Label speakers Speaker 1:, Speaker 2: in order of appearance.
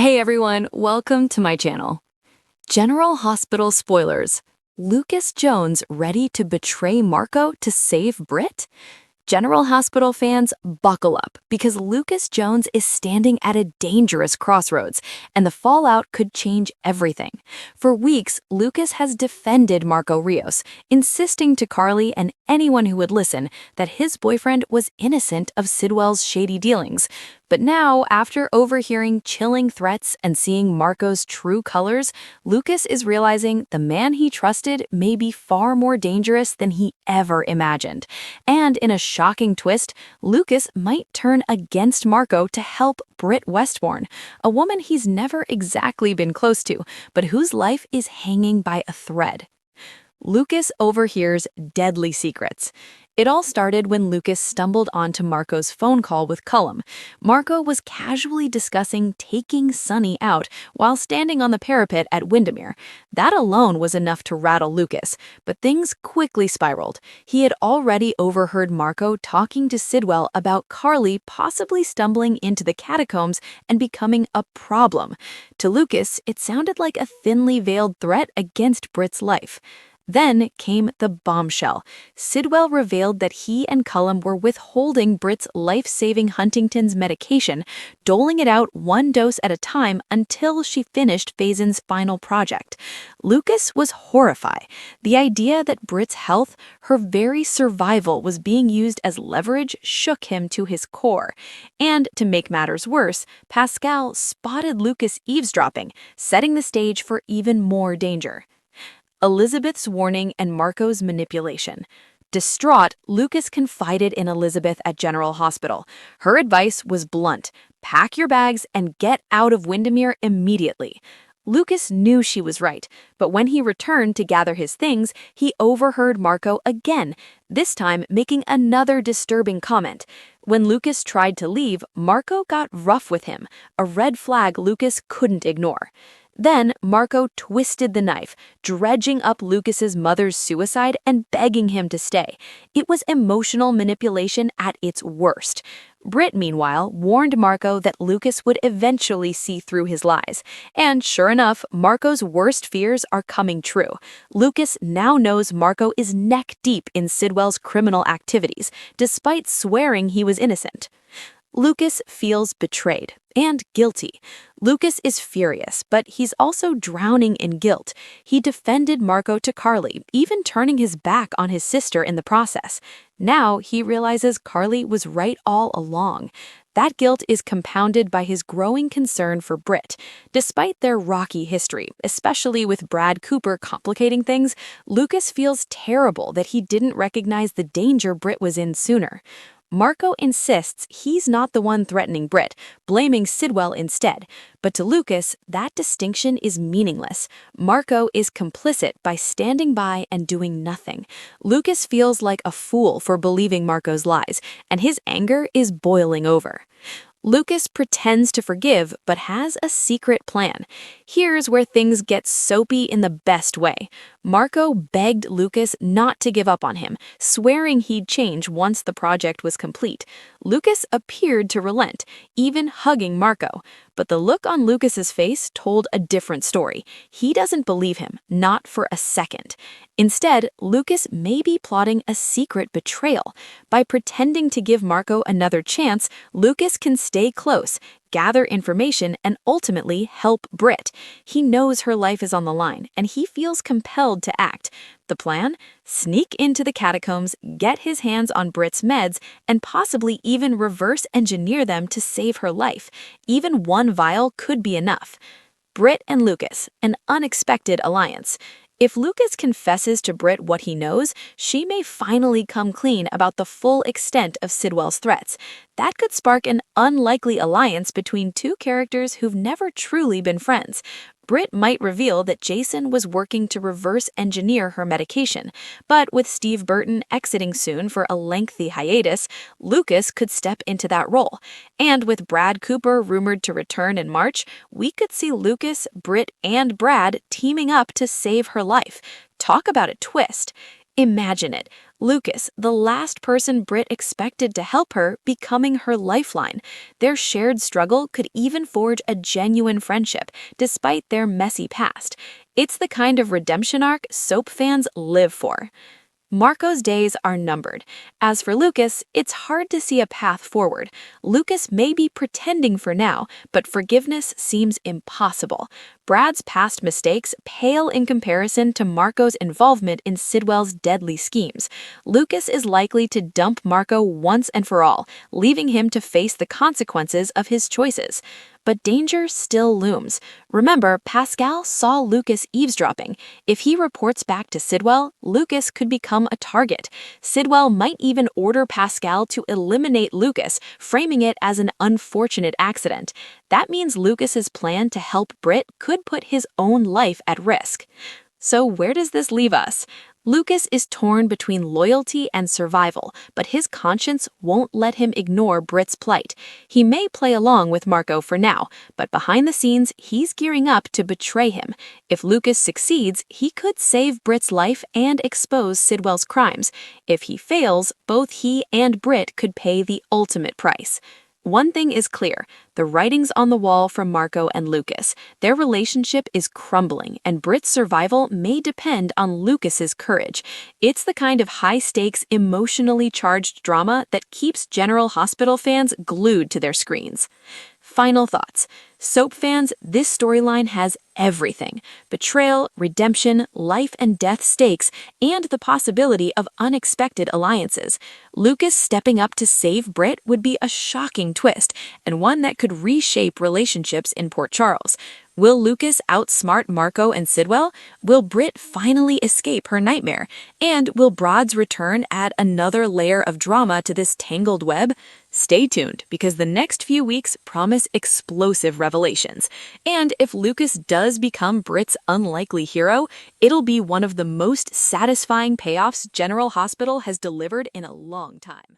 Speaker 1: Hey everyone, welcome to my channel. General Hospital spoilers. Lucas Jones ready to betray Marco to save Britt? General Hospital fans, buckle up because Lucas Jones is standing at a dangerous crossroads, and the fallout could change everything. For weeks, Lucas has defended Marco Rios, insisting to Carly and anyone who would listen that his boyfriend was innocent of Sidwell's shady dealings. But now, after overhearing chilling threats and seeing Marco's true colors, Lucas is realizing the man he trusted may be far more dangerous than he ever imagined. And in a shocking twist, Lucas might turn against Marco to help Britt Westbourne, a woman he's never exactly been close to, but whose life is hanging by a thread. Lucas overhears deadly secrets. It all started when Lucas stumbled onto Marco's phone call with Cullum. Marco was casually discussing taking Sunny out while standing on the parapet at Windemere. That alone was enough to rattle Lucas, but things quickly spiraled. He had already overheard Marco talking to Sidwell about Carly possibly stumbling into the catacombs and becoming a problem. To Lucas, it sounded like a thinly veiled threat against Britt's life. Then came the bombshell. Sidwell revealed that he and Cullum were withholding Britt's life-saving Huntington's medication, doling it out one dose at a time until she finished Faison's final project. Lucas was horrified. The idea that Britt's health, her very survival, was being used as leverage shook him to his core. And to make matters worse, Pascal spotted Lucas eavesdropping, setting the stage for even more danger. Elizabeth's warning and Marco's manipulation. Distraught, Lucas confided in Elizabeth at General Hospital. Her advice was blunt: pack your bags and get out of Windemere immediately. Lucas knew she was right, but when he returned to gather his things, he overheard Marco again, this time making another disturbing comment. When Lucas tried to leave, Marco got rough with him, a red flag Lucas couldn't ignore. Then Marco twisted the knife, dredging up Lucas's mother's suicide and begging him to stay. It was emotional manipulation at its worst. Britt, meanwhile, warned Marco that Lucas would eventually see through his lies. And sure enough, Marco's worst fears are coming true. Lucas now knows Marco is neck-deep in Sidwell's criminal activities, despite swearing he was innocent. Lucas feels betrayed and guilty. Lucas is furious, but he's also drowning in guilt. He defended Marco to Carly, even turning his back on his sister in the process. Now he realizes Carly was right all along. That guilt is compounded by his growing concern for Britt. Despite their rocky history, especially with Brad Cooper complicating things, Lucas feels terrible that he didn't recognize the danger Britt was in sooner. Marco insists he's not the one threatening Britt, blaming Sidwell instead. But to Lucas, that distinction is meaningless. Marco is complicit by standing by and doing nothing. Lucas feels like a fool for believing Marco's lies, and his anger is boiling over. Lucas pretends to forgive, but has a secret plan. Here's where things get soapy in the best way. Marco begged Lucas not to give up on him, swearing he'd change once the project was complete. Lucas appeared to relent, even hugging Marco. But the look on Lucas's face told a different story. He doesn't believe him, not for a second. Instead, Lucas may be plotting a secret betrayal. By pretending to give Marco another chance, Lucas can stay close, gather information, and ultimately help Britt. He knows her life is on the line, and he feels compelled to act. The plan? Sneak into the catacombs, get his hands on Britt's meds, and possibly even reverse engineer them to save her life. Even one vial could be enough. Britt and Lucas, an unexpected alliance. If Lucas confesses to Britt what he knows, she may finally come clean about the full extent of Sidwell's threats. That could spark an unlikely alliance between two characters who've never truly been friends. Britt might reveal that Jason was working to reverse engineer her medication, but with Steve Burton exiting soon for a lengthy hiatus, Lucas could step into that role. And with Brad Cooper rumored to return in March, we could see Lucas, Britt, and Brad teaming up to save her life. Talk about a twist. Imagine it. Lucas, the last person Britt expected to help her, becoming her lifeline. Their shared struggle could even forge a genuine friendship, despite their messy past. It's the kind of redemption arc soap fans live for. Marco's days are numbered. As for Lucas, it's hard to see a path forward. Lucas may be pretending for now, but forgiveness seems impossible. Brad's past mistakes pale in comparison to Marco's involvement in Sidwell's deadly schemes. Lucas is likely to dump Marco once and for all, leaving him to face the consequences of his choices. But danger still looms. Remember, Pascal saw Lucas eavesdropping. If he reports back to Sidwell, Lucas could become a target. Sidwell might even order Pascal to eliminate Lucas, framing it as an unfortunate accident. That means Lucas's plan to help Britt could put his own life at risk. So where does this leave us? Lucas is torn between loyalty and survival, but his conscience won't let him ignore Britt's plight. He may play along with Marco for now, but behind the scenes, he's gearing up to betray him. If Lucas succeeds, he could save Britt's life and expose Sidwell's crimes. If he fails, both he and Britt could pay the ultimate price. One thing is clear, the writing's on the wall for Marco and Lucas. Their relationship is crumbling, and Britt's survival may depend on Lucas's courage. It's the kind of high-stakes, emotionally charged drama that keeps General Hospital fans glued to their screens. Final thoughts. Soap fans, this storyline has everything: betrayal, redemption, life and death stakes, and the possibility of unexpected alliances. Lucas stepping up to save Britt would be a shocking twist, and one that could reshape relationships in Port Charles. Will Lucas outsmart Marco and Sidwell? Will Britt finally escape her nightmare? And will Brad's return add another layer of drama to this tangled web? Stay tuned, because the next few weeks promise explosive revelations. And if Lucas does become Britt's unlikely hero, it'll be one of the most satisfying payoffs General Hospital has delivered in a long time.